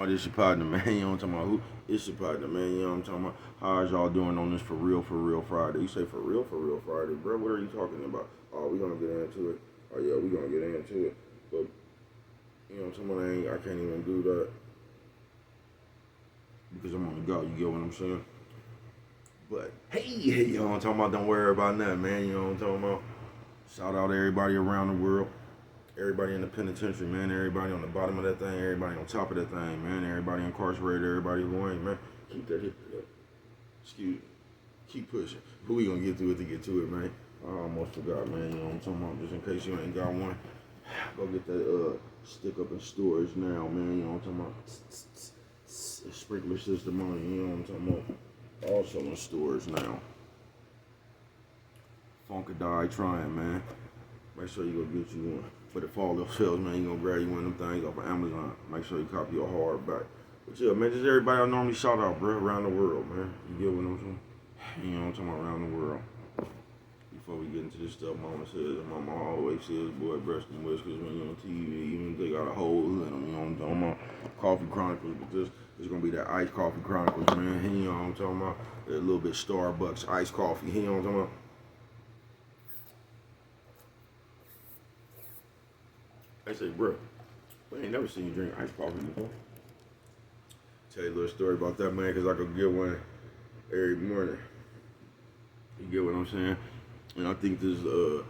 Oh, this your partner, man. You know what I'm talking about? Who? It's your partner, man. You know what I'm talking about? How's y'all doing on this for real Friday? You say for real Friday, bro? What are you talking about? Oh, we gonna get into it. Oh yeah, we gonna get into it. But you know what I'm talking about? I can't even do that because I'm on the go. You get what I'm saying? But hey, you know what I'm talking about? Don't worry about nothing, man. You know what I'm talking about? Shout out to everybody around the world. Everybody in the penitentiary, man. Everybody on the bottom of that thing. Everybody on top of that thing, man. Everybody incarcerated. Everybody going, man. Keep that hip up. Excuse me. Keep pushing. Who we gonna get to it, man? I almost forgot, man. You know what I'm talking about? Just in case you ain't got one, go get that stick up in storage now, man. You know what I'm talking about? Sprinkler system on it. You know what I'm talking about? Also in storage now. Funkadai trying, man. Make sure you go get you one. For the fall of sales, man, you gonna grab you one of them things off of Amazon. Make sure you copy your hardback. But yeah, man, just everybody I normally shout out, bro, around the world, man. You get what I'm saying? You know what I'm talking about, around the world. Before we get into this stuff, mama says, mama always says, boy, breast and whiskers when you're on TV, even if they got a hole in them, you know what I'm talking about? Coffee Chronicles, but this is gonna be that iced coffee chronicles, man. You know what I'm talking about? That little bit Starbucks iced coffee, you know what I'm talking about? I say, bro, we ain't never seen you drink iced coffee before. Tell you a little story about that, man, because I could get one every morning. You get what I'm saying? And I think this a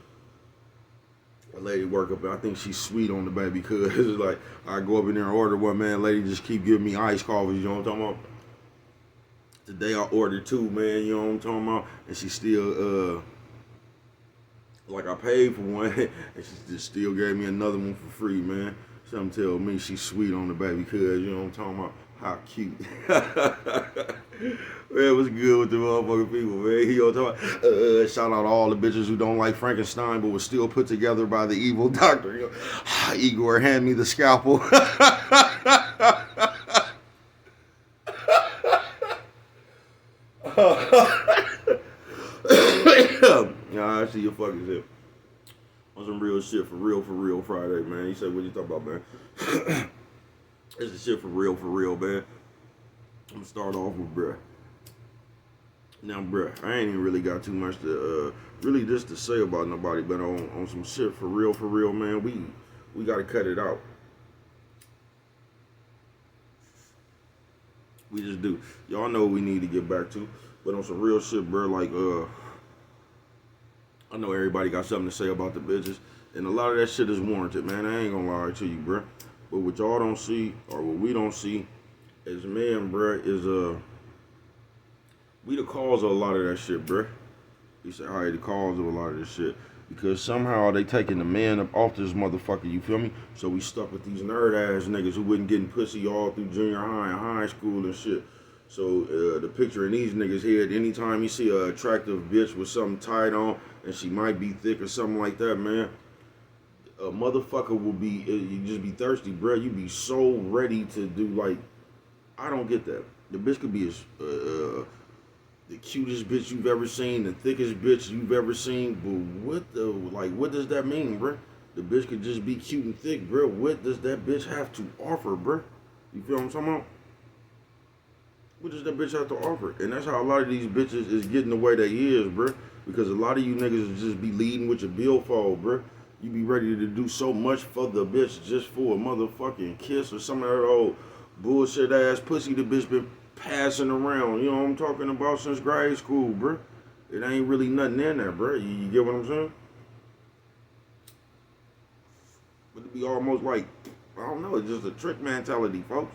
lady work up there, I think she's sweet on the baby because it's like I go up in there and order one, man, lady just keep giving me iced coffee, you know what I'm talking about? Today I ordered two, man, you know what I'm talking about? And she still like I paid for one, and she just still gave me another one for free, man. Something tell me she's sweet on the baby, cuz, you know what I'm talking about? How cute. Man, what's good with the motherfucking people, man? You know what I'm talking about? Shout out to all the bitches who don't like Frankenstein, but was still put together by the evil doctor. You know? Igor, hand me the scalpel. Nah, I see your fucking shit. On some real shit for real Friday, man. He said, what you talking about, man? It's the shit for real, man. I'm gonna start off with bruh. Now, bruh, I ain't even really got too much to really just to say about nobody, but on some shit for real, man, we gotta cut it out. We just do. Y'all know what we need to get back to. But on some real shit, bruh, like I know everybody got something to say about the bitches, and a lot of that shit is warranted, man. I ain't gonna lie to you, bruh. But what y'all don't see, or what we don't see, as men, bruh, is we the cause of a lot of that shit, bruh. He said, "How the cause of a lot of this shit?" Because somehow they taking the man up off this motherfucker. You feel me? So we stuck with these nerd ass niggas who wasn't getting pussy all through junior high and high school and shit. So the picture in these niggas' head, anytime you see an attractive bitch with something tied on and she might be thick or something like that, man, a motherfucker will be, you just be thirsty, bro. You be so ready to do, like, I don't get that. The bitch could be the cutest bitch you've ever seen, the thickest bitch you've ever seen, but what does that mean, bro? The bitch could just be cute and thick, bro. What does that bitch have to offer, bro? You feel what I'm talking about? What does that bitch have to offer? And that's how a lot of these bitches is getting the way they is, bruh. Because a lot of you niggas just be leading with your billfold, bruh. You be ready to do so much for the bitch just for a motherfucking kiss or some of that old bullshit ass pussy the bitch been passing around. You know what I'm talking about since grade school, bruh. It ain't really nothing in there, bruh. You get what I'm saying? But it be almost like, I don't know, it's just a trick mentality, folks.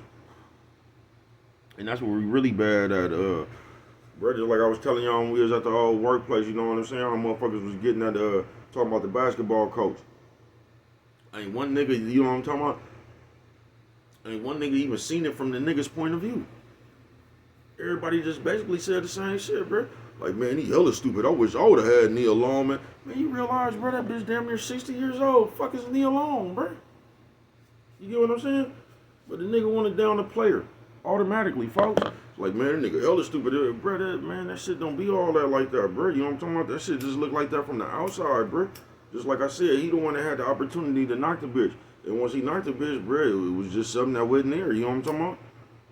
And that's what we really bad at, bro. Just like I was telling y'all when we was at the old workplace, you know what I'm saying? How motherfuckers was getting at, talking about the basketball coach. Ain't one nigga, you know what I'm talking about? Ain't one nigga even seen it from the nigga's point of view. Everybody just basically said the same shit, bro. Like, man, he hella stupid. I wish I would have had Neil Long, man. Man, you realize, bro, that bitch damn near 60 years old. Fuck is Neil Long, bro? You get what I'm saying? But the nigga wanted down the player automatically, folks. It's like, man, that nigga hella stupid. Bro, man, that shit don't be all that like that, bro. You know what I'm talking about? That shit just look like that from the outside, bro. Just like I said, he the one that had the opportunity to knock the bitch. And once he knocked the bitch, bro, it was just something that wasn't there. You know what I'm talking about?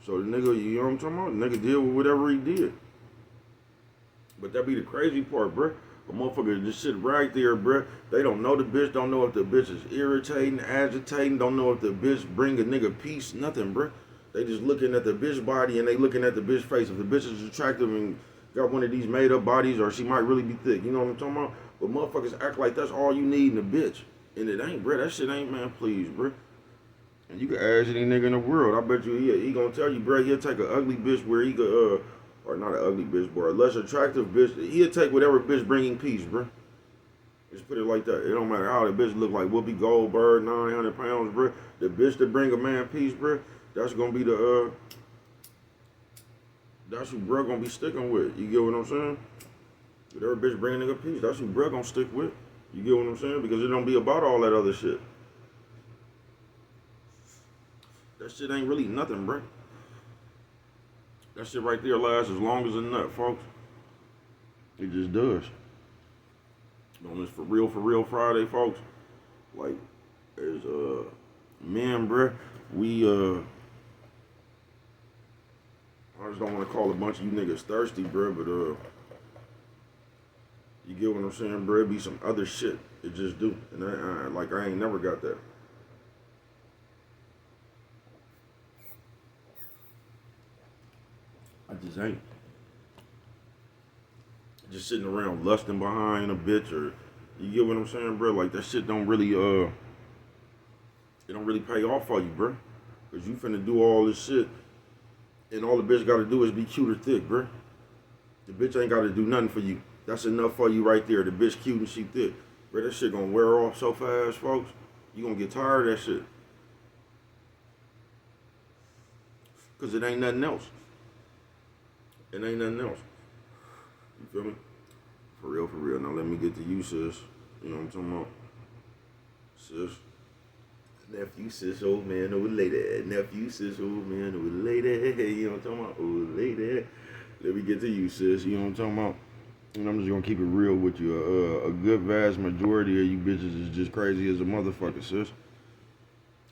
So the nigga, you know what I'm talking about? The nigga did whatever he did. But that be the crazy part, bro. A motherfucker just sit right there, bro. They don't know the bitch, don't know if the bitch is irritating, agitating, don't know if the bitch bring a nigga peace, nothing, bro. They just looking at the bitch body and they looking at the bitch face. If the bitch is attractive and got one of these made up bodies, or she might really be thick, you know what I'm talking about? But motherfuckers act like that's all you need in a bitch. And it ain't, bro. That shit ain't, man, please, bro. And you can ask any nigga in the world. I bet you he gonna tell you, bro, he'll take an ugly bitch where he could, or not an ugly bitch, but a less attractive bitch. He'll take whatever bitch bringing peace, bro. Just put it like that. It don't matter how the bitch look like Whoopi Goldberg, 900 pounds, bro. The bitch that bring a man peace, bro, that's gonna be that's who bro gonna be sticking with. You get what I'm saying? Whatever bitch bring a nigga peace, that's who bro gonna stick with. You get what I'm saying? Because it don't be about all that other shit. That shit ain't really nothing, bro. That shit right there lasts as long as a nut, folks. It just does. On this for real Friday, folks. Like, as men, bro, we I just don't want to call a bunch of you niggas thirsty, bro, but you get what I'm saying, bro? It be some other shit. It just do, and I ain't never got that. I just ain't. Just sitting around lusting behind a bitch, or you get what I'm saying, bro? Like that shit don't really it don't really pay off for you, bro. Cause you finna do all this shit, and all the bitch gotta do is be cute or thick, bro. The bitch ain't gotta do nothing for you. That's enough for you right there. The bitch cute and she thick, bro. That shit gonna wear off so fast, folks. You gonna get tired of that shit. Cause it ain't nothing else. It ain't nothing else. You feel me? For real. Now let me get to you, sis. You know what I'm talking about? Sis. Nephew, sis, old man, old lady. Nephew, sis, old man, old lady. You know what I'm talking about? Old lady. Let me get to you, sis. You know what I'm talking about? And I'm just gonna keep it real with you. A good vast majority of you bitches is just crazy as a motherfucker, sis.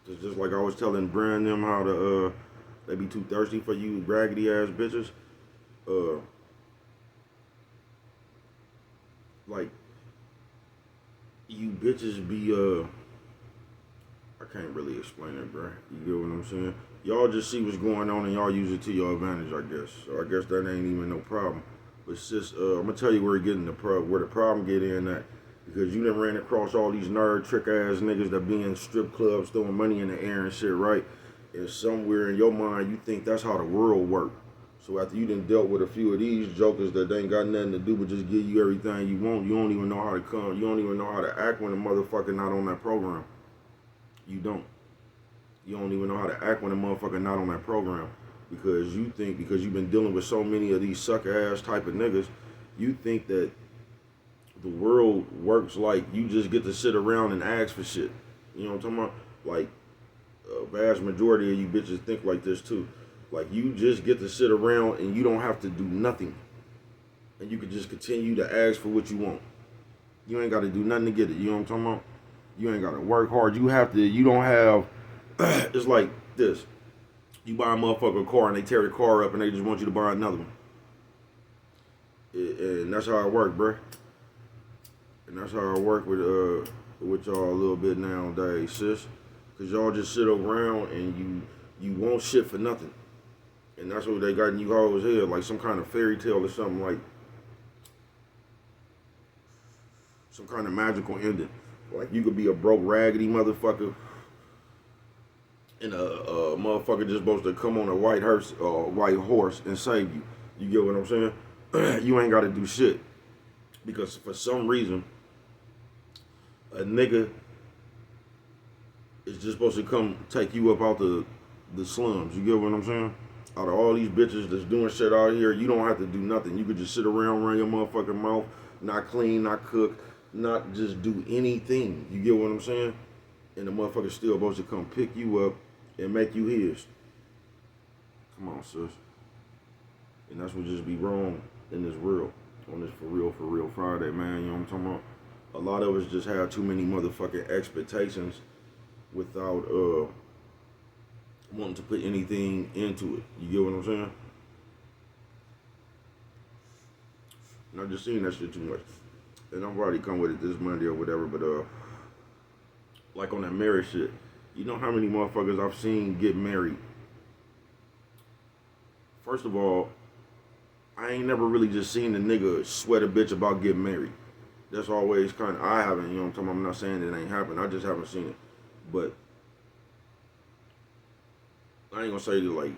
It's just like I was telling Brand them how to they be too thirsty for you raggedy ass bitches. Like you bitches be I can't really explain it, bro. You get what I'm saying? Y'all just see what's going on and y'all use it to your advantage, I guess. So I guess that ain't even no problem. But sis, I'm gonna tell you where where the problem get in at. Because you done ran across all these nerd trick ass niggas that be in strip clubs throwing money in the air and shit, right? And somewhere in your mind you think that's how the world works. So after you done dealt with a few of these jokers that ain't got nothing to do but just give you everything you want, you don't even know how to come. You don't even know how to act when a motherfucker not on that program. You don't. You don't even know how to act when a motherfucker not on that program. Because you think, because you've been dealing with so many of these sucker ass type of niggas, you think that the world works like you just get to sit around and ask for shit. You know what I'm talking about? Like, a vast majority of you bitches think like this too. Like, you just get to sit around and you don't have to do nothing. And you can just continue to ask for what you want. You ain't got to do nothing to get it. You know what I'm talking about? You ain't got to work hard. You don't have, it's like this. You buy a motherfucker car and they tear the car up and they just want you to buy another one. And that's how it work, bruh. And that's how I work with y'all a little bit nowadays, sis. Cause y'all just sit around and you want shit for nothing. And that's what they got in you hoes head, like some kind of fairy tale or something, like some kind of magical ending. Like you could be a broke, raggedy motherfucker, and a motherfucker just supposed to come on a white horse and save you. You get what I'm saying? You ain't got to do shit. Because for some reason, a nigga is just supposed to come take you up out the slums. You get what I'm saying? Out of all these bitches that's doing shit out here, you don't have to do nothing. You could just sit around, run your motherfucking mouth, not clean, not cook, not just do anything. You get what I'm saying? And the motherfucker's still supposed to come pick you up and make you his. Come on, sis. And that's what just be wrong in this world. On this for real Friday, man. You know what I'm talking about? A lot of us just have too many motherfucking expectations without wanting to put anything into it. You get what I'm saying? And I've just seen that shit too much. And I've already come with it this Monday or whatever, but like on that marriage shit, you know how many motherfuckers I've seen get married? First of all, I ain't never really just seen a nigga sweat a bitch about getting married. That's always kind of, I haven't, you know what I'm talking about? I'm not saying it ain't happened, I just haven't seen it. But I ain't gonna say that like,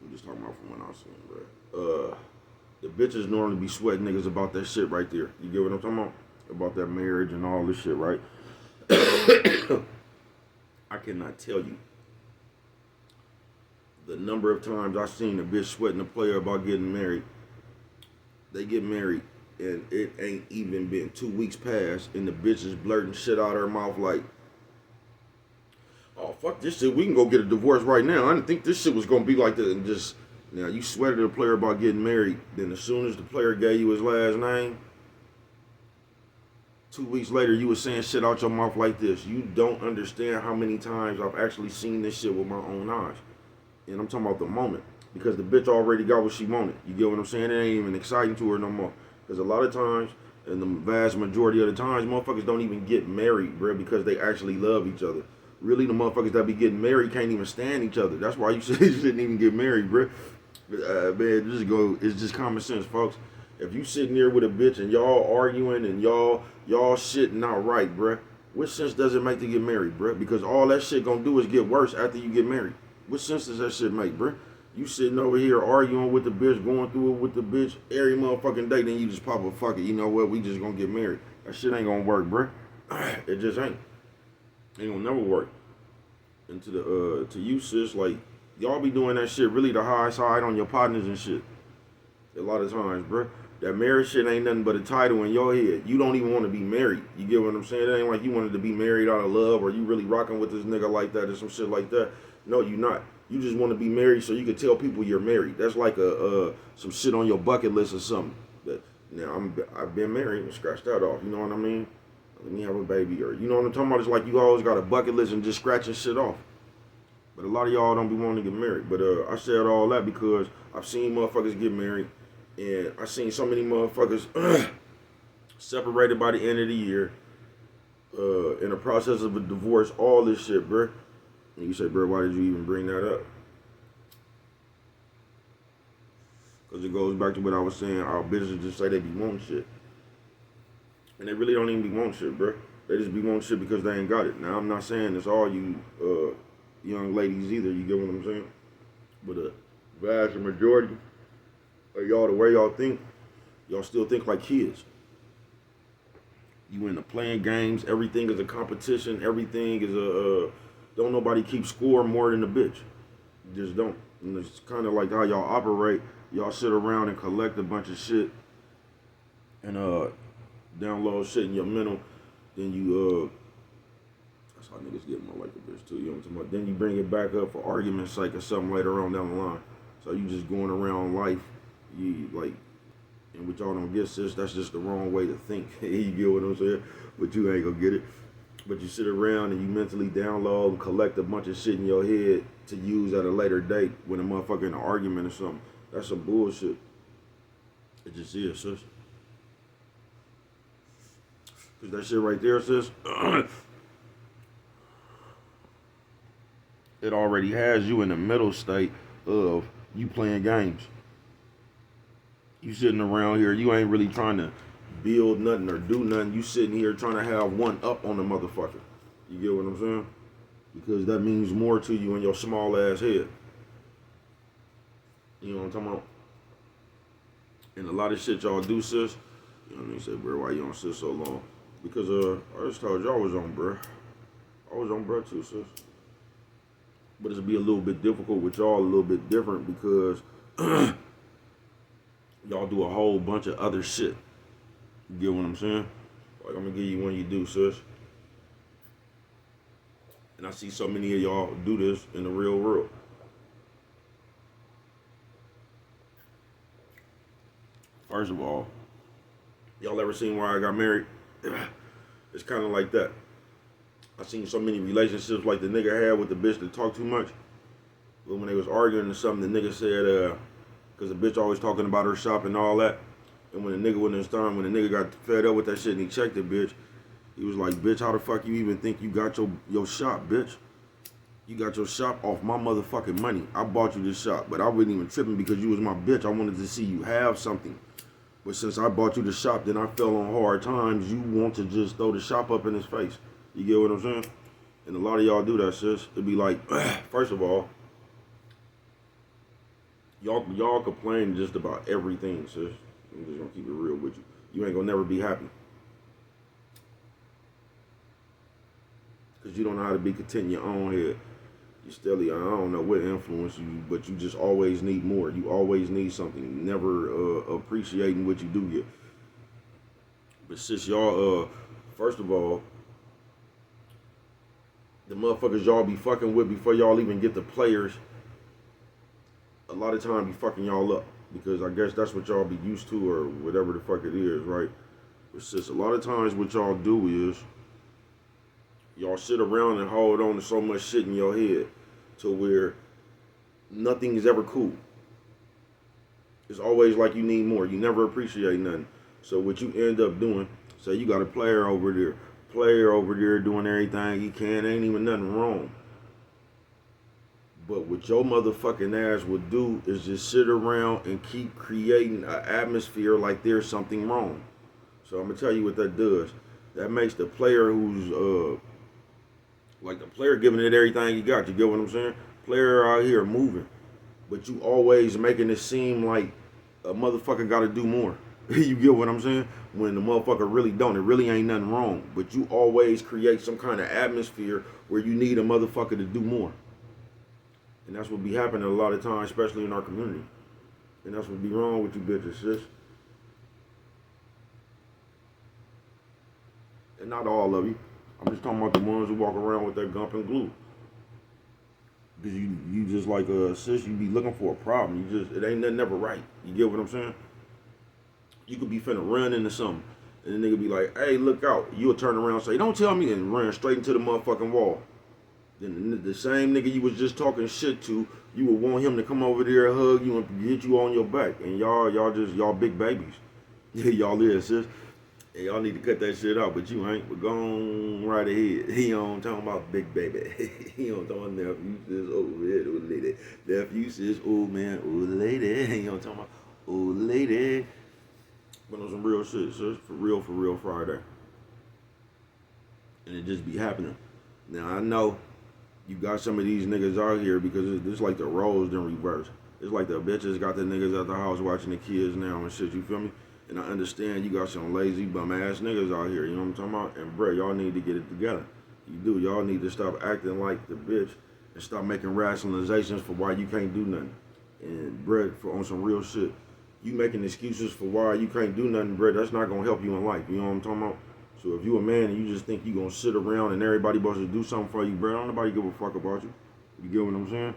I'm just talking about from when I seen it, bro. The bitches normally be sweating niggas about that shit right there. You get what I'm talking about? About that marriage and all this shit, right? I cannot tell you the number of times I've seen a bitch sweating a player about getting married. They get married and it ain't even been 2 weeks past and the bitch is blurting shit out of her mouth like, oh, fuck this shit, we can go get a divorce right now. I didn't think this shit was gonna be like that. And just, now you sweated a player about getting married, then as soon as the player gave you his last name, 2 weeks later you was saying shit out your mouth like this. You don't understand how many times I've actually seen this shit with my own eyes. And I'm talking about the moment. Because the bitch already got what she wanted. You get what I'm saying? It ain't even exciting to her no more. Because a lot of times, and the vast majority of the times, motherfuckers don't even get married, bro, because they actually love each other. Really, the motherfuckers that be getting married can't even stand each other. That's why you shouldn't even get married, bro. Man, it's just common sense, folks. If you sitting there with a bitch and y'all arguing and y'all shit not right, bro, what sense does it make to get married, bro? Because all that shit gonna do is get worse after you get married. What sense does that shit make, bro? You sitting over here arguing with the bitch, going through it with the bitch every motherfucking day, then you just pop a fuck it. You know what? We just gonna get married. That shit ain't gonna work, bro. It just ain't. It ain't gonna never work. And to you, sis, like, y'all be doing that shit really to high side on your partners and shit. A lot of times, bro. That marriage shit ain't nothing but a title in your head. You don't even want to be married. You get what I'm saying? It ain't like you wanted to be married out of love or you really rocking with this nigga like that or some shit like that. No, you not. You just want to be married so you can tell people you're married. That's like some shit on your bucket list or something. But now I've been married and scratch that off. You know what I mean? Let me have a baby, or you know what I'm talking about? It's like you always got a bucket list and just scratching shit off. But a lot of y'all don't be wanting to get married. But I said all that because I've seen motherfuckers get married, and I seen so many motherfuckers separated by the end of the year, in the process of a divorce, all this shit, bruh. And you say, bro, why did you even bring that up? Because it goes back to what I was saying. Our bitches just say they be wanting shit. And they really don't even be wanting shit, bro. They just be wanting shit because they ain't got it. Now, I'm not saying it's all you young ladies either. You get what I'm saying? But the vast majority of y'all, the way y'all think, y'all still think like kids. You into playing games. Everything is a competition. Everything is don't nobody keep score more than a bitch. You just don't. And it's kind of like how y'all operate. Y'all sit around and collect a bunch of shit and download shit in your mental. Then you that's how niggas get more like a bitch too. You know what I'm talking about? Then you bring it back up for argument's sake or something later on down the line. So you just going around life, you like, and what y'all don't get, sis, that's just the wrong way to think. You get what I'm saying? But you ain't gonna get it. But you sit around and you mentally download and collect a bunch of shit in your head to use at a later date when a motherfucker in an argument or something. That's some bullshit. It just is, sis. Cause that shit right there, sis, it already has you in the middle state of you playing games. You sitting around here, you ain't really trying to build nothing or do nothing. You sitting here trying to have one up on the motherfucker. You get what I'm saying? Because that means more to you in your small ass head. You know what I'm talking about? And a lot of shit y'all do, sis. You know what I mean? Say, bro, why you on sis so long? Because I just told y'all I was on, bro. I was on, bro, too, sis. But it'll be a little bit difficult with y'all, a little bit different because y'all do a whole bunch of other shit. You get what I'm saying? Like, I'm gonna give you one you do, sis. And I see so many of y'all do this in the real world. First of all, y'all ever seen why I got married? It's kind of like that. I seen so many relationships like the nigga had with the bitch that talked too much. But when they was arguing or something, the nigga said, because the bitch always talking about her shop and all that. And when the nigga went in time, when the nigga got fed up with that shit and he checked the bitch, he was like, bitch, how the fuck you even think you got your shop, bitch? You got your shop off my motherfucking money. I bought you this shop, but I wasn't even tripping because you was my bitch. I wanted to see you have something. But since I bought you the shop, then I fell on hard times. You want to just throw the shop up in his face. You get what I'm saying? And a lot of y'all do that, sis. It'd be like, first of all, y'all complain just about everything, sis. I'm just gonna keep it real with you. You ain't gonna never be happy. Because you don't know how to be content in your own head. You steadily, I don't know what influenced you, but you just always need more. You always need something. Never appreciating what you do get. But sis, y'all, first of all, the motherfuckers y'all be fucking with before y'all even get the players, a lot of time be fucking y'all up. Because I guess that's what y'all be used to or whatever the fuck it is, right? But sis, a lot of times what y'all do is, y'all sit around and hold on to so much shit in your head to where nothing is ever cool. It's always like you need more. You never appreciate nothing. So what you end up doing, say you got a player over there doing everything he can, ain't even nothing wrong. But what your motherfucking ass would do is just sit around and keep creating an atmosphere like there's something wrong. So I'm gonna tell you what that does. That makes the player who's like the player giving it everything you got. You get what I'm saying? Player out here moving, but you always making it seem like a motherfucker got to do more. You get what I'm saying? When the motherfucker really don't, it really ain't nothing wrong. But you always create some kind of atmosphere where you need a motherfucker to do more. And that's what be happening a lot of times, especially in our community. And that's what be wrong with you bitches, sis. And not all of you. I'm just talking about the ones who walk around with that gump and glue. Because you just like sis, you be looking for a problem. It ain't nothing ever right. You get what I'm saying? You could be finna run into something. And the nigga be like, hey, look out. You'll turn around and say, don't tell me, and run straight into the motherfucking wall. Then the same nigga you was just talking shit to, you would want him to come over there and hug you and get you on your back. And y'all big babies. Y'all is, sis. And y'all need to cut that shit out, but you ain't. But go on right ahead. He on talking about big baby. He on talking nephew says old man, old lady. Nephew says old man, old lady. He on talking about old lady. But on some real shit, sis. For real Friday. And it just be happening. Now I know you got some of these niggas out here because it's like the roles in reverse. It's like the bitches got the niggas at the house watching the kids now and shit, you feel me? And I understand you got some lazy bum ass niggas out here, you know what I'm talking about? And bruh, y'all need to get it together. You do, y'all need to stop acting like the bitch and stop making rationalizations for why you can't do nothing. And bruh, on some real shit, you making excuses for why you can't do nothing, bruh, that's not gonna help you in life, you know what I'm talking about? So if you a man and you just think you gonna sit around and everybody supposed to do something for you, bruh, don't nobody give a fuck about you. You get what I'm saying?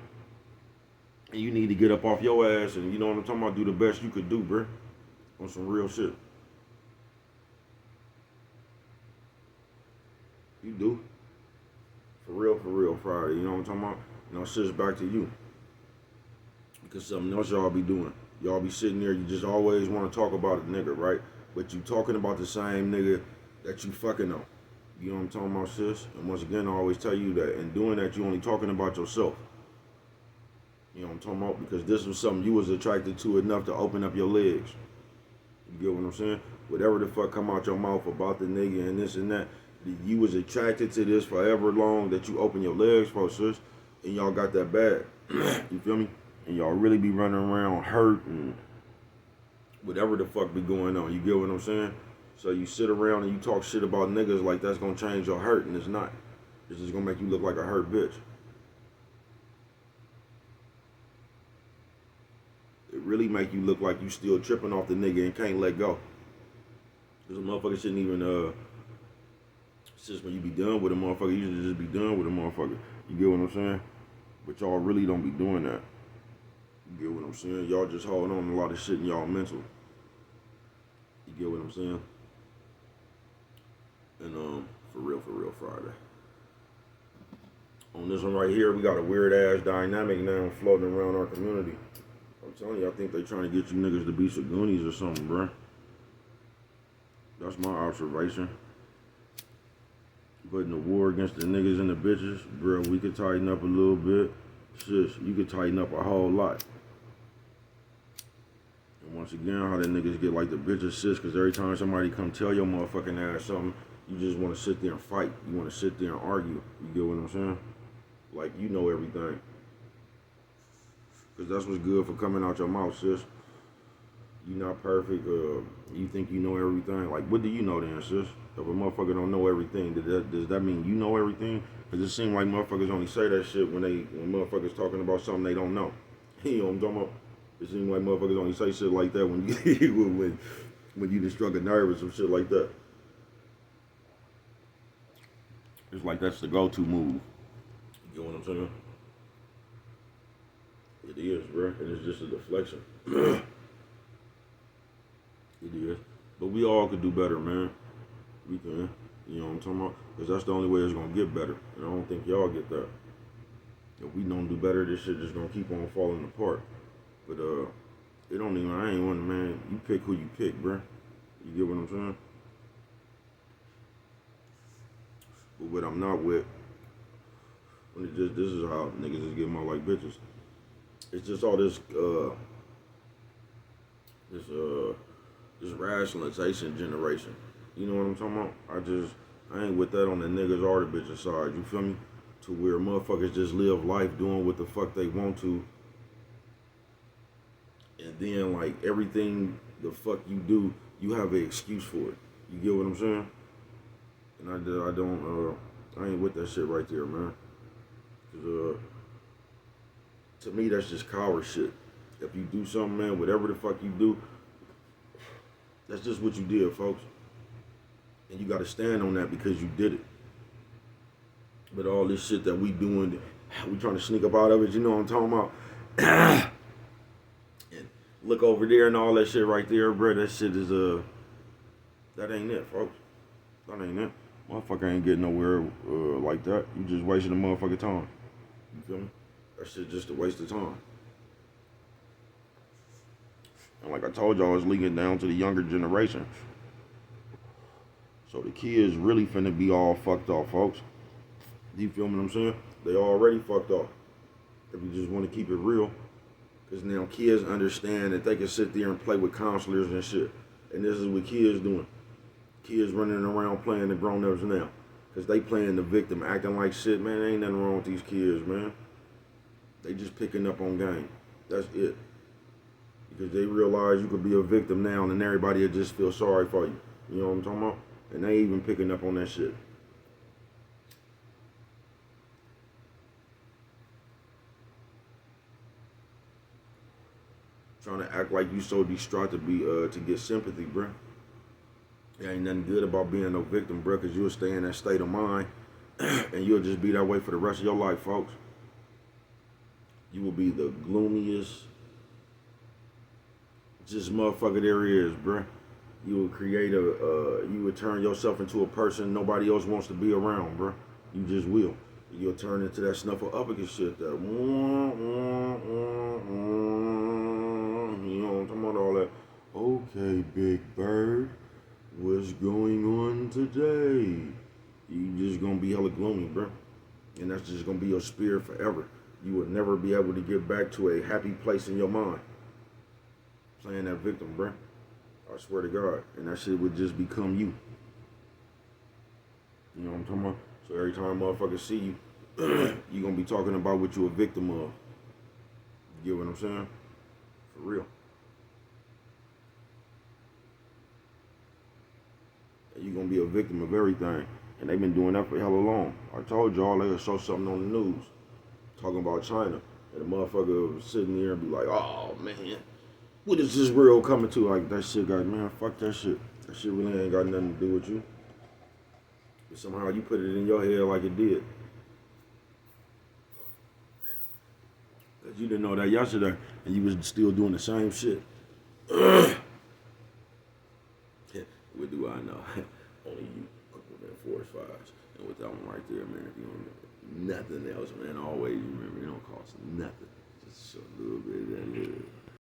And you need to get up off your ass and, you know what I'm talking about, do the best you could do, bruh. On some real shit. You do. For real Friday. You know what I'm talking about? And I'll sis back to you. Because something else y'all be doing. Y'all be sitting there, you just always want to talk about a nigga, right? But you talking about the same nigga that you fucking on. You know what I'm talking about, sis? And once again, I always tell you that in doing that, you only talking about yourself. You know what I'm talking about? Because this was something you was attracted to enough to open up your legs. You get what I'm saying? Whatever the fuck come out your mouth about the nigga and this and that, you was attracted to this forever long that you open your legs for, sis, and y'all got that bad. You feel me? And y'all really be running around hurt and whatever the fuck be going on. You get what I'm saying? So you sit around and you talk shit about niggas like that's gonna change your hurt, and it's not. It's just gonna make you look like a hurt bitch. It really make you look like you still tripping off the nigga and can't let go. Because a motherfucker shouldn't even, it's just when you be done with a motherfucker, you should just be done with a motherfucker. You get what I'm saying? But y'all really don't be doing that. You get what I'm saying? Y'all just holding on to a lot of shit in y'all mental. You get what I'm saying? And for real Friday. On this one right here, we got a weird ass dynamic now floating around our community. I'm telling you, I think they trying to get you niggas to be Goonies or something, bruh. That's my observation. But in the war against the niggas and the bitches, bruh, we could tighten up a little bit. Sis, you could tighten up a whole lot. And once again, how the niggas get like the bitches, sis, because every time somebody come tell your motherfucking ass something, you just want to sit there and fight. You want to sit there and argue. You get what I'm saying? Like, you know everything. Because that's what's good for coming out your mouth, sis. You not perfect. You think you know everything. Like, what do you know then, sis? If a motherfucker don't know everything, does that mean you know everything? Because it seems like motherfuckers only say that shit when motherfuckers talking about something they don't know. You know what I'm talking about? It seems like motherfuckers only say shit like that when you when you just struck a nerve or some shit like that. It's like that's the go-to move. You know what I'm saying? It is, bro. And it's just a deflection. It is. But we all could do better, man. We can. You know what I'm talking about? Because that's the only way it's going to get better. And I don't think y'all get that. If we don't do better, this shit just going to keep on falling apart. But, it don't even, I ain't one, man. You pick who you pick, bro. You get what I'm saying? But what I'm not with, when it just, this is how niggas is getting out like bitches. It's just all this, this rationalization generation. You know what I'm talking about? I ain't with that on the niggas or the bitches side. You feel me? To where motherfuckers just live life doing what the fuck they want to. And then, like, everything the fuck you do, you have an excuse for it. You get what I'm saying? And I ain't with that shit right there, man. Cause, to me, that's just coward shit. If you do something, man, whatever the fuck you do, that's just what you did, folks. And you gotta stand on that because you did it. But all this shit that we doing, we trying to sneak up out of it, you know what I'm talking about? And look over there and all that shit right there, bro. That shit is, that ain't it, folks. That ain't it. Motherfucker ain't getting nowhere like that. You just wasting a motherfucking time. You feel me? That shit just a waste of time. And like I told y'all, it's leaking down to the younger generation. So the kids really finna be all fucked off, folks. You feel what I'm saying? They already fucked off. If you just want to keep it real. Because now kids understand that they can sit there and play with counselors and shit. And this is what kids doing. Kids running around playing the grown-ups now. Because they playing the victim, acting like shit. Man, there ain't nothing wrong with these kids, man. They just picking up on game. That's it. Because they realize you could be a victim now and everybody will just feel sorry for you. You know what I'm talking about? And they even picking up on that shit. Trying to act like you so distraught to get sympathy, bruh. There ain't nothing good about being no victim, bruh, because you'll stay in that state of mind and you'll just be that way for the rest of your life, folks. You will be the gloomiest, just motherfucker there is, bruh. You will create you would turn yourself into a person nobody else wants to be around, bruh. You just will. You'll turn into that snuffleupagus shit, that you know, I'm talking about all that. Okay, Big Bird, what's going on today? You just gonna be hella gloomy, bruh. And that's just gonna be your spirit forever. You will never be able to get back to a happy place in your mind. Playing that victim, bruh. I swear to God. And that shit would just become you. You know what I'm talking about? So every time motherfuckers see you, you gonna be talking about what you a victim of. You get what I'm saying? For real. And you gonna be a victim of everything. And they've been doing that for hella long. I told y'all they'll show something on the news talking about China. And the motherfucker was sitting there and be like, oh man, what is this world coming to? Like, that shit got, man, fuck that shit. That shit really ain't got nothing to do with you. But somehow you put it in your head like it did. Because you didn't know that yesterday, and you was still doing the same shit. What do I know? Only you, Uncle Man Force Fives. And with that one right there, man, if you don't know, nothing else, man. Always remember, it don't cost nothing. Just a little bit of that